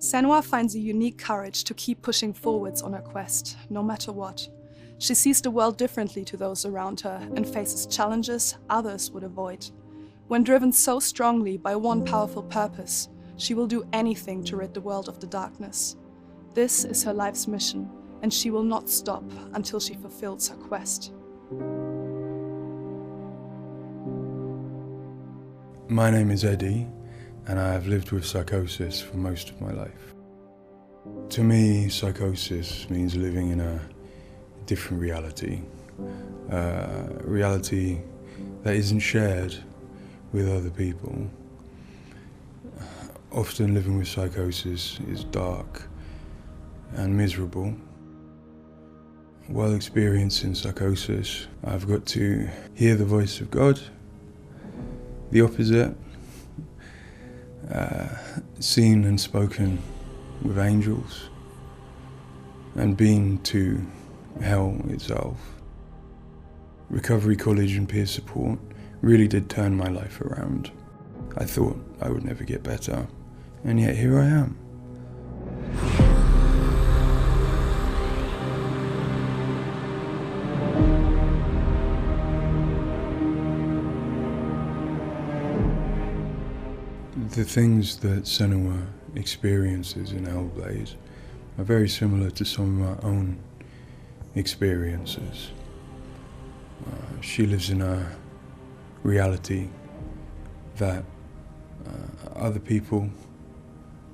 Senua finds a unique courage to keep pushing forwards on her quest, no matter what. She sees the world differently to those around her and faces challenges others would avoid. When driven so strongly by one powerful purpose, she will do anything to rid the world of the darkness. This is her life's mission, and she will not stop until she fulfills her quest. My name is Eddie, and I have lived with psychosis for most of my life. To me, psychosis means living in a different reality, a reality that isn't shared with other people. Often living with psychosis is dark and miserable. While experiencing psychosis, I've got to hear the voice of God, the opposite, seen and spoken with angels, and been to hell itself. Recovery college and peer support really did turn my life around. I thought I would never get better, and yet here I am. The things that Senua experiences in Hellblade are very similar to some of my own experiences. She lives in a reality that other people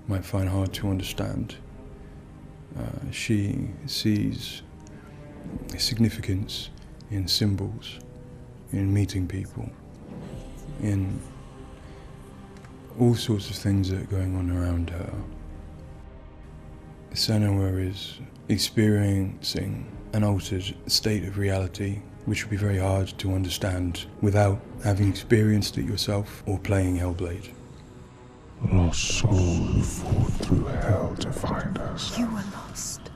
might find hard to understand. She sees significance in symbols, in meeting people, in all sorts of things that are going on around her. Senua is experiencing an altered state of reality which would be very hard to understand without having experienced it yourself or playing Hellblade. Lost soul who fought through hell to find us. You were lost.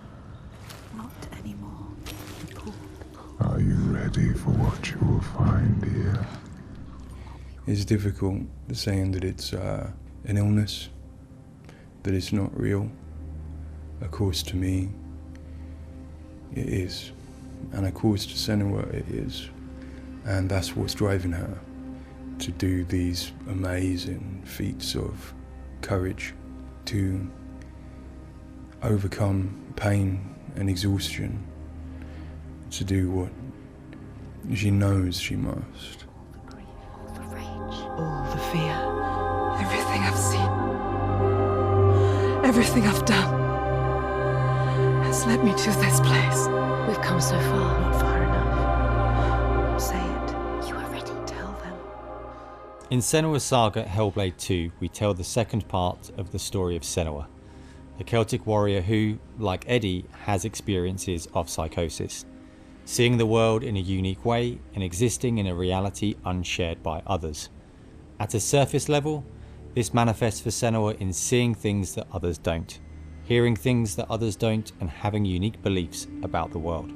Not anymore. Are you ready for what you will find here? It's difficult saying that it's an illness, that it's not real. Of course, to me, it is. And of course, to Senua, it is. And that's what's driving her to do these amazing feats of courage, to overcome pain and exhaustion, to do what she knows she must. All the fear, everything I've seen, everything I've done has led me to this place. We've come so far, not far enough. Say it. You are ready. Tell them. In Senua's Saga Hellblade 2, we tell the second part of the story of Senua, a Celtic warrior who, like Eddie, has experiences of psychosis, seeing the world in a unique way and existing in a reality unshared by others. At a surface level, this manifests for Senua in seeing things that others don't, hearing things that others don't, and having unique beliefs about the world.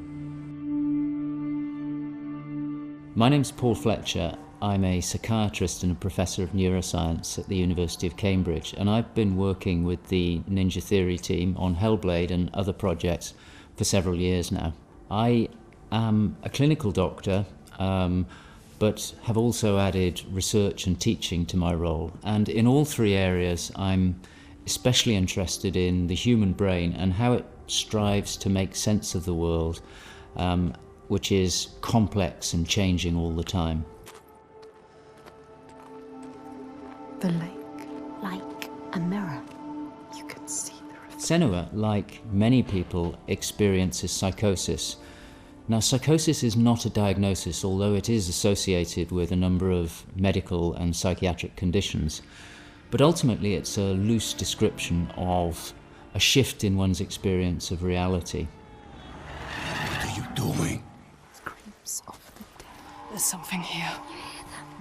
My name's Paul Fletcher. I'm a psychiatrist and a professor of neuroscience at the University of Cambridge, and I've been working with the Ninja Theory team on Hellblade and other projects for several years now. I am a clinical doctor, but have also added research and teaching to my role. And in all three areas, I'm especially interested in the human brain and how it strives to make sense of the world, which is complex and changing all the time. The lake, like a mirror. You can see the reflection. Senua, like many people, experiences psychosis. Now, psychosis is not a diagnosis, although it is associated with a number of medical and psychiatric conditions. But ultimately, it's a loose description of a shift in one's experience of reality. What are you doing? Screams of the dead. There's something here.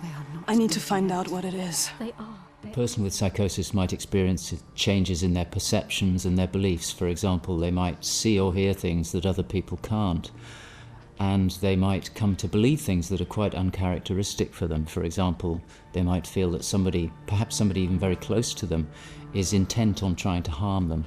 They are not. I need to find out what it is. They are. A person with psychosis might experience changes in their perceptions and their beliefs. For example, they might see or hear things that other people can't. and they might come to believe things that are quite uncharacteristic for them. For example, they might feel that somebody, perhaps somebody even very close to them, is intent on trying to harm them.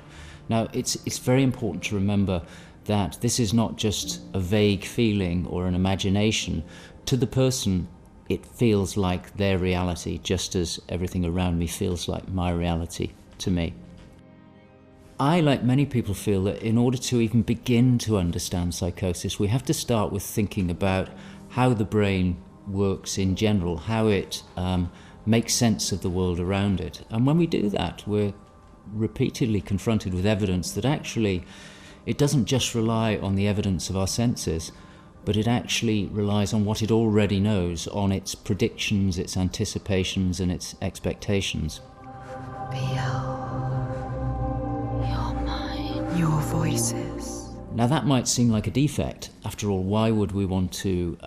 Now, it's very important to remember that this is not just a vague feeling or an imagination. To the person, it feels like their reality, just as everything around me feels like my reality to me. I, like many people, feel that in order to even begin to understand psychosis, we have to start with thinking about how the brain works in general, how it makes sense of the world around it. And when we do that, we're repeatedly confronted with evidence that actually it doesn't just rely on the evidence of our senses, but it actually relies on what it already knows, on its predictions, its anticipations, and its expectations. Your voices. Now that might seem like a defect. After all, why would we want to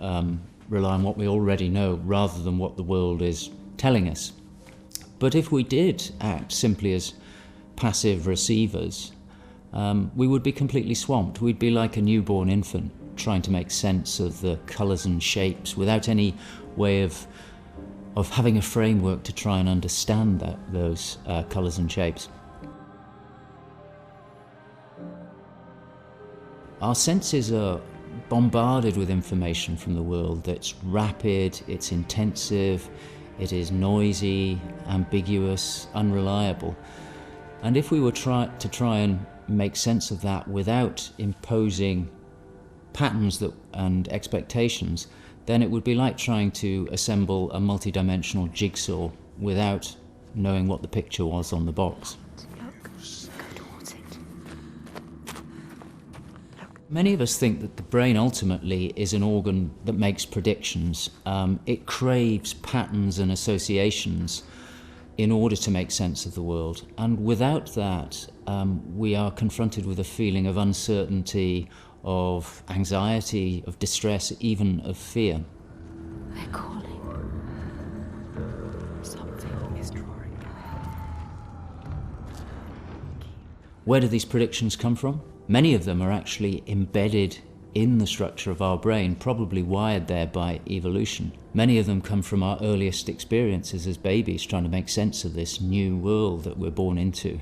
rely on what we already know rather than what the world is telling us? But if we did act simply as passive receivers, we would be completely swamped. We'd be like a newborn infant trying to make sense of the colours and shapes without any way of having a framework to try and understand those colours and shapes. Our senses are bombarded with information from the world that's rapid, it's intensive, it is noisy, ambiguous, unreliable. And if we were to try and make sense of that without imposing patterns and expectations, then it would be like trying to assemble a multi-dimensional jigsaw without knowing what the picture was on the box. Many of us think that the brain ultimately is an organ that makes predictions. It craves patterns and associations in order to make sense of the world. And without that, we are confronted with a feeling of uncertainty, of anxiety, of distress, even of fear. They're calling. Something is drawing near. Where do these predictions come from? Many of them are actually embedded in the structure of our brain, probably wired there by evolution. Many of them come from our earliest experiences as babies, trying to make sense of this new world that we're born into.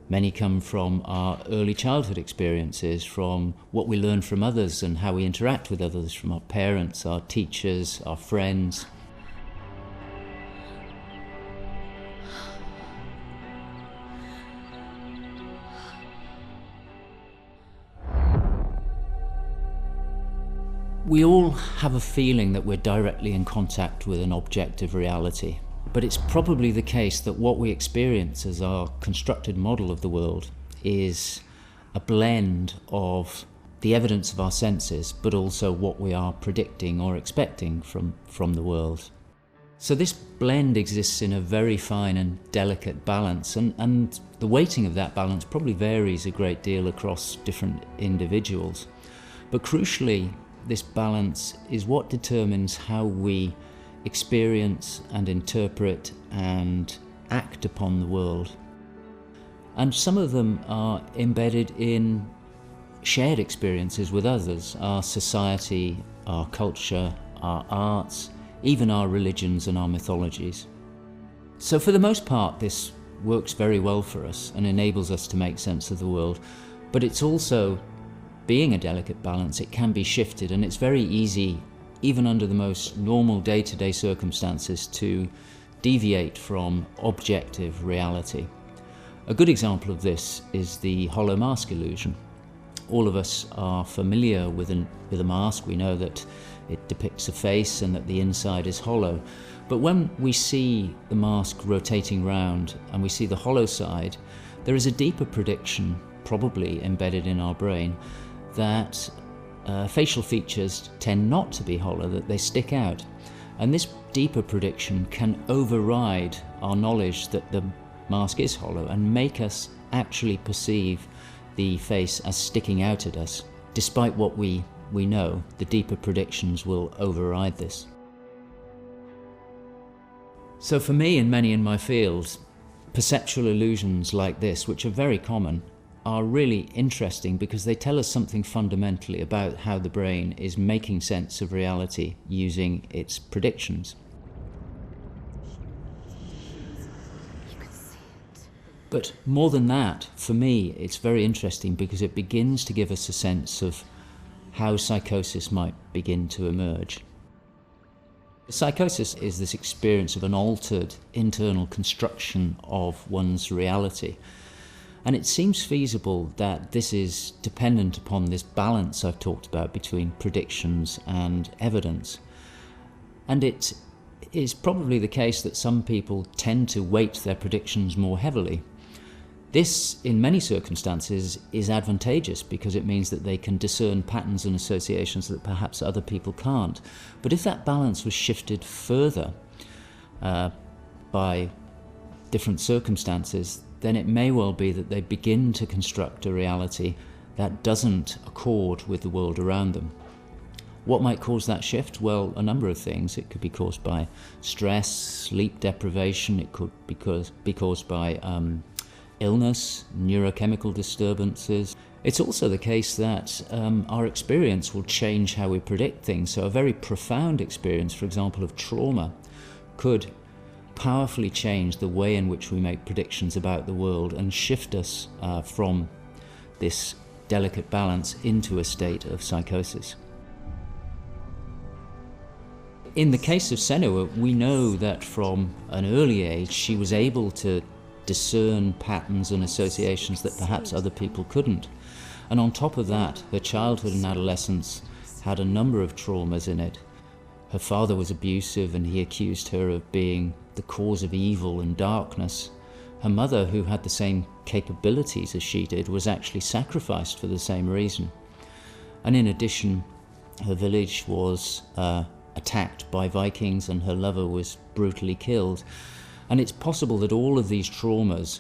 Many come from our early childhood experiences, from what we learn from others and how we interact with others, from our parents, our teachers, our friends. We all have a feeling that we're directly in contact with an objective reality, but it's probably the case that what we experience as our constructed model of the world is a blend of the evidence of our senses, but also what we are predicting or expecting from the world. So this blend exists in a very fine and delicate balance, and the weighting of that balance probably varies a great deal across different individuals. But crucially, this balance is what determines how we experience and interpret and act upon the world. And some of them are embedded in shared experiences with others, our society, our culture, our arts, even our religions and our mythologies. So for the most part, this works very well for us and enables us to make sense of the world, but it's also, being a delicate balance, it can be shifted, and it's very easy, even under the most normal day-to-day circumstances, to deviate from objective reality. A good example of this is the hollow mask illusion. All of us are familiar with a mask. We know that it depicts a face and that the inside is hollow. But when we see the mask rotating round and we see the hollow side, there is a deeper prediction, probably embedded in our brain, that facial features tend not to be hollow, that they stick out. And this deeper prediction can override our knowledge that the mask is hollow and make us actually perceive the face as sticking out at us. Despite what we know, the deeper predictions will override this. So for me and many in my field, perceptual illusions like this, which are very common, are really interesting because they tell us something fundamentally about how the brain is making sense of reality using its predictions. But more than that, for me, it's very interesting because it begins to give us a sense of how psychosis might begin to emerge. Psychosis is this experience of an altered internal construction of one's reality. And it seems feasible that this is dependent upon this balance I've talked about between predictions and evidence. And it is probably the case that some people tend to weight their predictions more heavily. This, in many circumstances, is advantageous because it means that they can discern patterns and associations that perhaps other people can't. But if that balance was shifted further by different circumstances, then it may well be that they begin to construct a reality that doesn't accord with the world around them. What might cause that shift? Well, a number of things. It could be caused by stress, sleep deprivation. It could be caused by illness, neurochemical disturbances. It's also the case that our experience will change how we predict things. So a very profound experience, for example, of trauma, could powerfully change the way in which we make predictions about the world and shift us from this delicate balance into a state of psychosis. In the case of Senua, we know that from an early age she was able to discern patterns and associations that perhaps other people couldn't. And on top of that, her childhood and adolescence had a number of traumas in it. Her father was abusive and he accused her of being the cause of evil and darkness. Her mother, who had the same capabilities as she did, was actually sacrificed for the same reason. And in addition, her village was attacked by Vikings and her lover was brutally killed. And it's possible that all of these traumas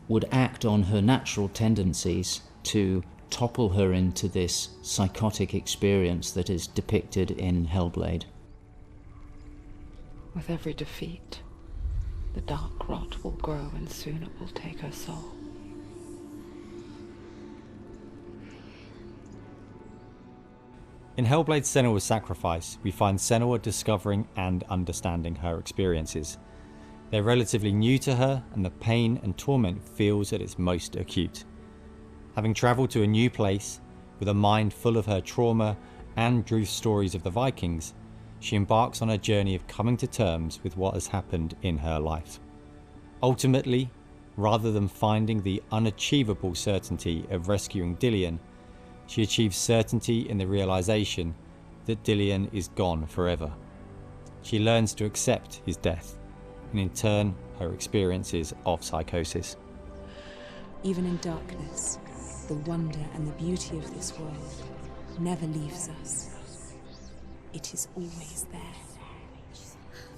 would act on her natural tendencies to topple her into this psychotic experience that is depicted in Hellblade. With every defeat, the dark rot will grow and soon it will take her soul. In Hellblade Senua's Sacrifice, we find Senua discovering and understanding her experiences. They're relatively new to her, and the pain and torment feels at its most acute. Having travelled to a new place, with a mind full of her trauma and truth stories of the Vikings, she embarks on a journey of coming to terms with what has happened in her life. Ultimately, rather than finding the unachievable certainty of rescuing Dillion, she achieves certainty in the realization that Dillion is gone forever. She learns to accept his death, and in turn, her experiences of psychosis. Even in darkness, the wonder and the beauty of this world never leaves us. It is always there,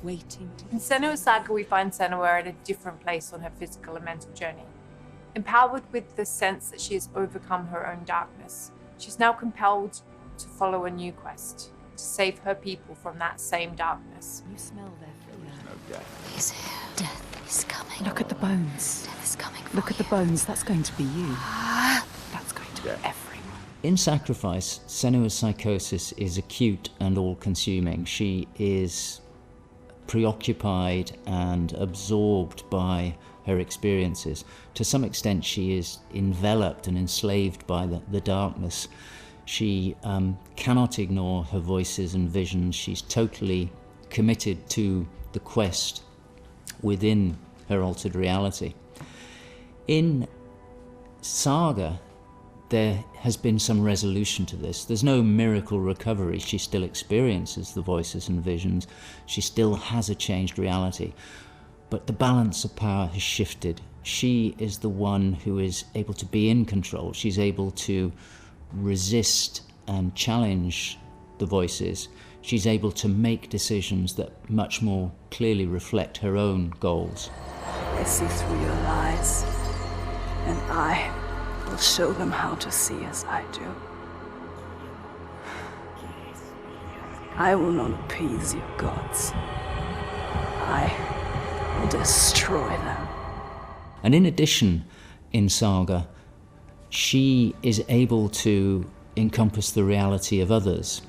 waiting to... In Senua's Saga, we find Senua at a different place on her physical and mental journey. Empowered with the sense that she has overcome her own darkness, she's now compelled to follow a new quest, to save her people from that same darkness. You smell their fear. He's here. Death is coming. Look at the bones. Death is coming. Look at the bones. That's going to be you. That's going to be everyone. In Sacrifice, Senua's psychosis is acute and all-consuming. She is preoccupied and absorbed by her experiences. To some extent, she is enveloped and enslaved by the darkness. She cannot ignore her voices and visions. She's totally committed to the quest within her altered reality. In Saga, there has been some resolution to this. There's no miracle recovery. She still experiences the voices and visions. She still has a changed reality. But the balance of power has shifted. She is the one who is able to be in control. She's able to resist and challenge the voices. She's able to make decisions that much more clearly reflect her own goals. They see through your lies, and I will show them how to see as I do. I will not appease your gods. I will destroy them. And in addition, in Saga, She is able to encompass the reality of others.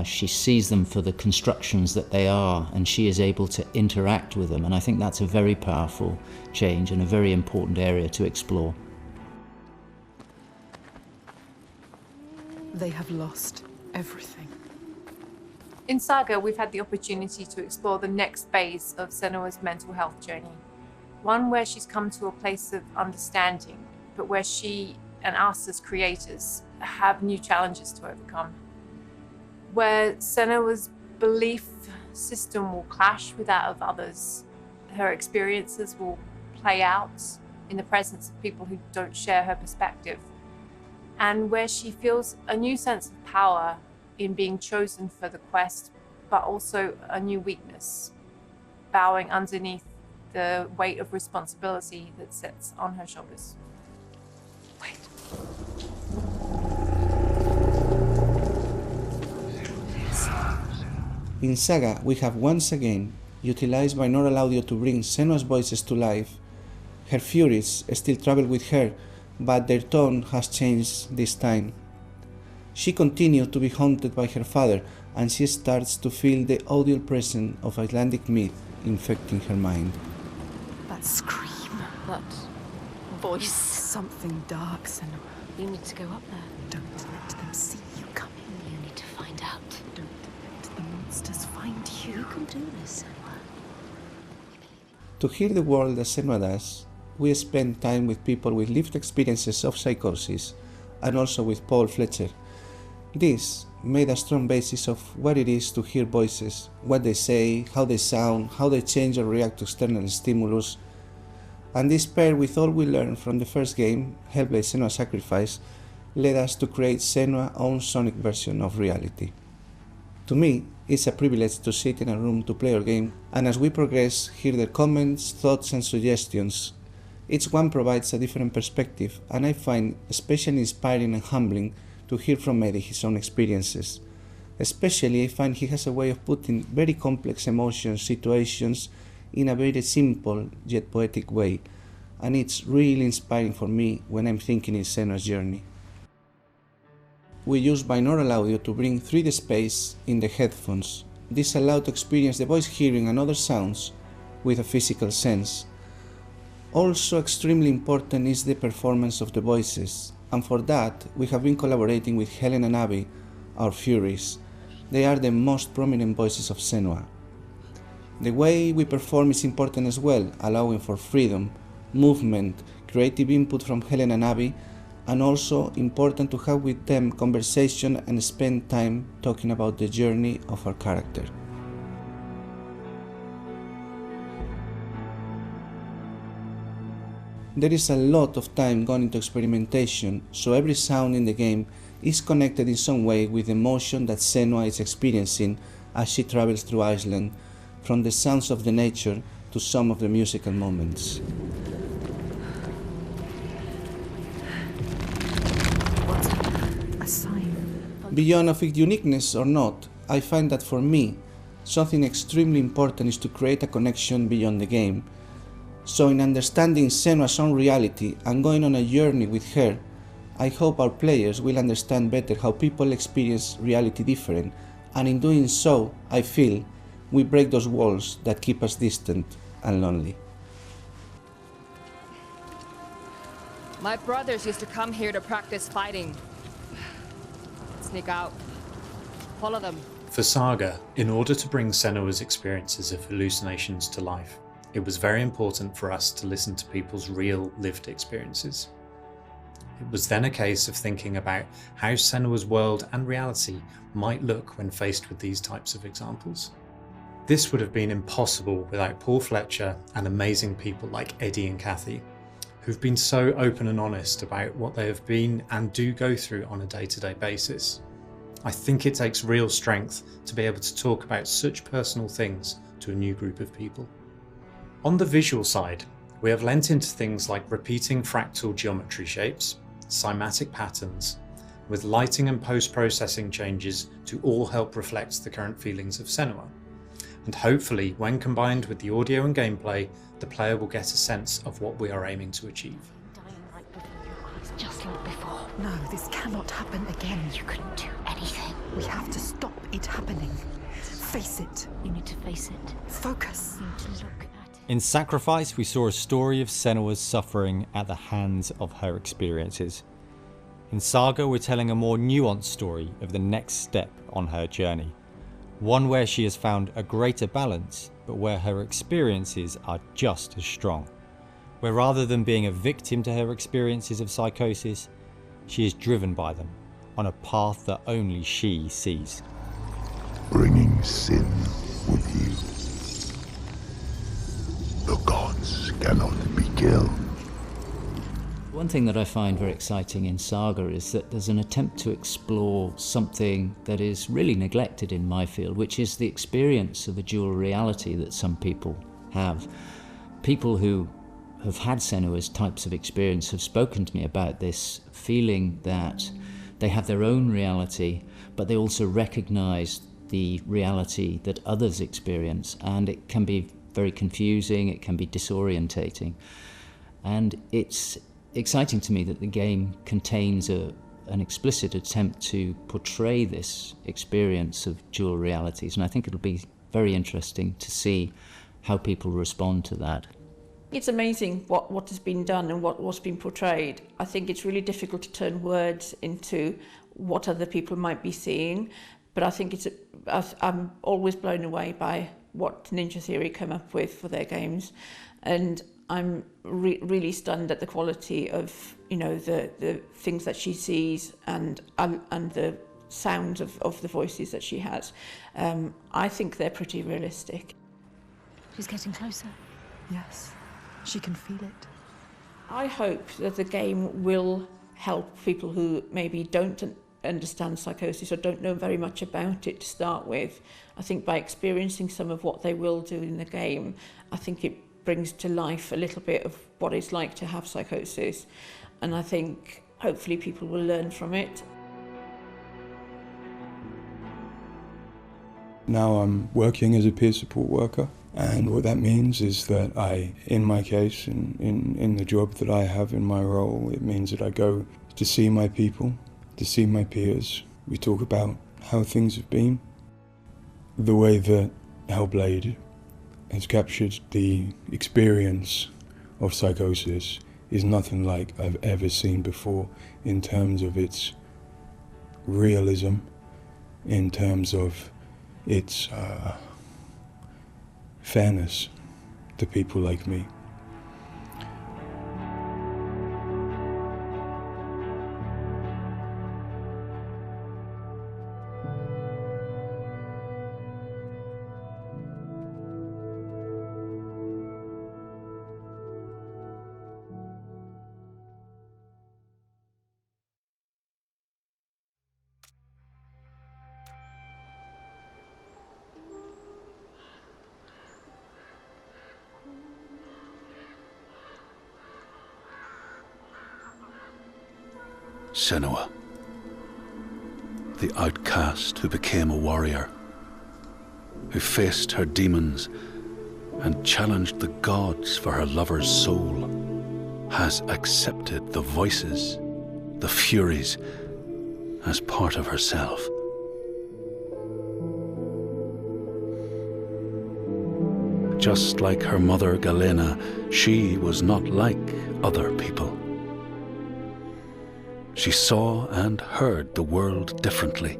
She sees them for the constructions that they are, and she is able to interact with them. And I think that's a very powerful change and a very important area to explore. They have lost everything. In Saga, we've had the opportunity to explore the next phase of Senua's mental health journey. One where she's come to a place of understanding, but where she and us as creators have new challenges to overcome. Where Senua's belief system will clash with that of others. Her experiences will play out in the presence of people who don't share her perspective. And where she feels a new sense of power in being chosen for the quest, but also a new weakness, bowing underneath the weight of responsibility that sits on her shoulders. Wait. In Saga, we have once again utilized binaural audio to bring Senua's voices to life. Her furies still travel with her, but their tone has changed this time. She continues to be haunted by her father, and she starts to feel the audio presence of Icelandic myth infecting her mind. That scream, that voice. Something dark, Senua. You need to go up there. Don't let them see you coming. You need to find out. Don't let the monsters find you. You can do this, Senua. To hear the world as Senua does, we spend time with people with lived experiences of psychosis, and also with Paul Fletcher. This made a strong basis of what it is to hear voices, what they say, how they sound, how they change or react to external stimulus. And this paired with all we learned from the first game, Hellblade: Senua's Sacrifice, led us to create Senua's own sonic version of reality. To me, it's a privilege to sit in a room to play our game, and as we progress, hear their comments, thoughts and suggestions. Each one provides a different perspective, and I find especially inspiring and humbling to hear from Eddie his own experiences. Especially, I find he has a way of putting very complex emotions, situations, in a very simple yet poetic way, and it's really inspiring for me when I'm thinking in Senua's journey. We use binaural audio to bring 3D space in the headphones. This allows to experience the voice hearing and other sounds with a physical sense. Also extremely important is the performance of the voices, and for that we have been collaborating with Helen and Abby, our Furies. They are the most prominent voices of Senua. The way we perform is important as well, allowing for freedom, movement, creative input from Helen and Abby, and also important to have with them conversation and spend time talking about the journey of our character. There is a lot of time gone into experimentation, so every sound in the game is connected in some way with the emotion that Senua is experiencing as she travels through Iceland, from the sounds of the nature to some of the musical moments. What's a sign? Beyond of its uniqueness or not, I find that for me, something extremely important is to create a connection beyond the game. So in understanding Senua's own reality and going on a journey with her, I hope our players will understand better how people experience reality different, and in doing so, I feel, we break those walls that keep us distant and lonely. My brothers used to come here to practice fighting. Sneak out. Follow them. For Saga, in order to bring Senua's experiences of hallucinations to life, it was very important for us to listen to people's real lived experiences. It was then a case of thinking about how Senua's world and reality might look when faced with these types of examples. This would have been impossible without Paul Fletcher and amazing people like Eddie and Kathy, who've been so open and honest about what they have been and do go through on a day-to-day basis. I think it takes real strength to be able to talk about such personal things to a new group of people. On the visual side, we have lent into things like repeating fractal geometry shapes, cymatic patterns, with lighting and post-processing changes to all help reflect the current feelings of Senua. And hopefully, when combined with the audio and gameplay, the player will get a sense of what we are aiming to achieve. Dying right before your eyes, just killed before. No, this cannot happen again. You couldn't do anything. We have to stop it happening. Face it. You need to face it. Focus. You need to look at it. In Sacrifice, we saw a story of Senua's suffering at the hands of her experiences. In Saga, we're telling a more nuanced story of the next step on her journey. One where she has found a greater balance, but where her experiences are just as strong. Where rather than being a victim to her experiences of psychosis, she is driven by them on a path that only she sees. Bringing sin with you. The gods cannot be killed. One thing that I find very exciting in Saga is that there's an attempt to explore something that is really neglected in my field, which is the experience of a dual reality that some people have. People who have had Senua's types of experience have spoken to me about this feeling that they have their own reality, but they also recognize the reality that others experience, and it can be very confusing, it can be disorientating. And it's exciting to me that the game contains an explicit attempt to portray this experience of dual realities, and I think it'll be very interesting to see how people respond to that. It's amazing what has been done and what's been portrayed. I think it's really difficult to turn words into what other people might be seeing, but I think I'm always blown away by what Ninja Theory come up with for their games, and I'm really stunned at the quality of, you know, the things that she sees and the sounds of the voices that she has. I think they're pretty realistic. She's getting closer. Yes, she can feel it. I hope that the game will help people who maybe don't understand psychosis or don't know very much about it to start with. I think by experiencing some of what they will do in the game, I think it brings to life a little bit of what it's like to have psychosis, and I think hopefully people will learn from it. Now I'm working as a peer support worker, and what that means is that in my case, in the job that I have in my role, it means that I go to see my people, to see my peers. We talk about how things have been. The way that Hellblade has captured the experience of psychosis is nothing like I've ever seen before in terms of its realism, in terms of its fairness to people like me. Senua, the outcast who became a warrior, who faced her demons and challenged the gods for her lover's soul, has accepted the voices, the furies, as part of herself. Just like her mother Galena, she was not like other people. She saw and heard the world differently.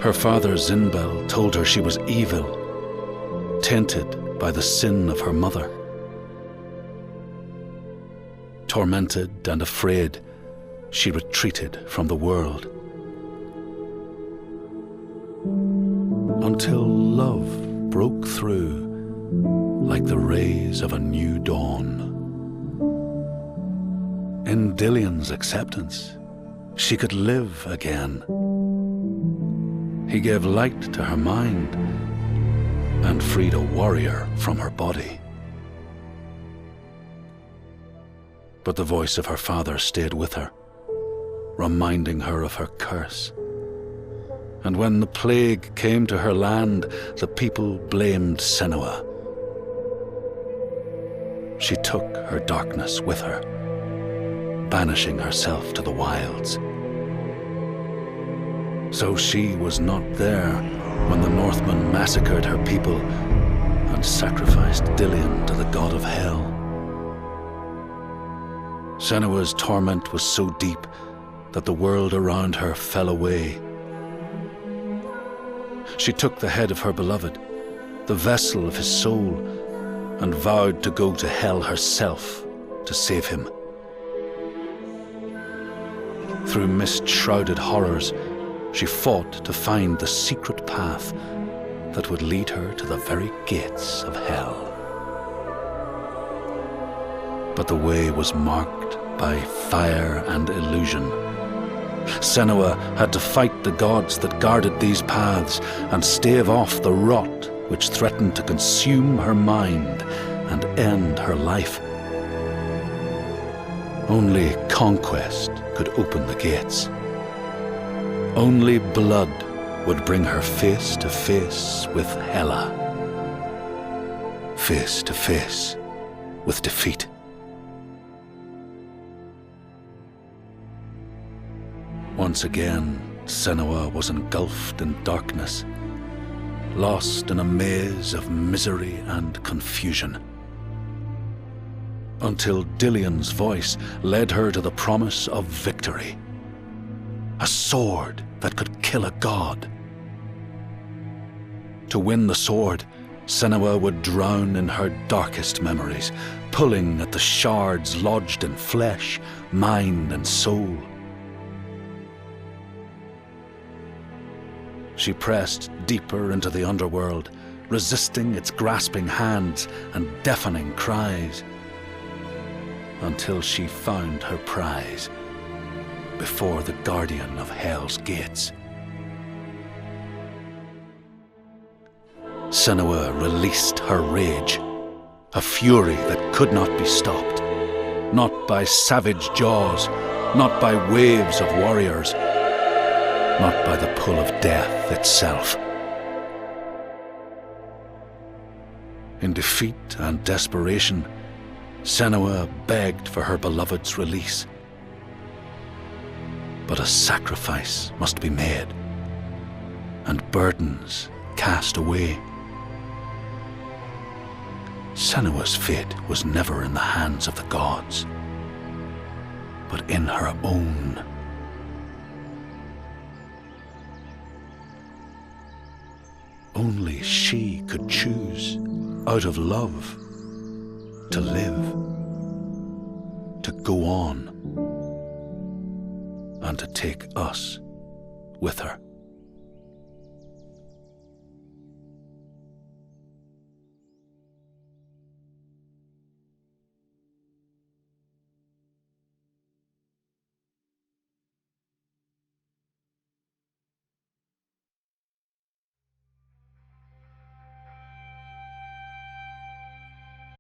Her father Zinbel told her she was evil, tainted by the sin of her mother. Tormented and afraid, she retreated from the world. Until love broke through like the rays of a new dawn. In Dillion's acceptance, she could live again. He gave light to her mind and freed a warrior from her body. But the voice of her father stayed with her, reminding her of her curse. And when the plague came to her land, the people blamed Senua. she took her darkness with her, banishing herself to the wilds. So she was not there when the Northmen massacred her people and sacrificed Dilian to the god of hell. Senua's torment was so deep that the world around her fell away. She took the head of her beloved, the vessel of his soul, and vowed to go to hell herself to save him. Through mist-shrouded horrors, she fought to find the secret path that would lead her to the very gates of hell. But the way was marked by fire and illusion. Senua had to fight the gods that guarded these paths and stave off the rot which threatened to consume her mind and end her life. Only conquest could open the gates. Only blood would bring her face to face with Hela, face to face with defeat. Once again, Senua was engulfed in darkness, lost in a maze of misery and confusion, until Dilian's voice led her to the promise of victory. A sword that could kill a god. To win the sword, Senua would drown in her darkest memories, pulling at the shards lodged in flesh, mind, and soul. She pressed deeper into the underworld, resisting its grasping hands and deafening cries, until she found her prize before the guardian of Hell's gates. Senua released her rage, a fury that could not be stopped, not by savage jaws, not by waves of warriors, not by the pull of death itself. In defeat and desperation, Senua begged for her beloved's release. But a sacrifice must be made, and burdens cast away. Senua's fate was never in the hands of the gods, but in her own. Only she could choose, out of love, to live, to go on, and to take us with her.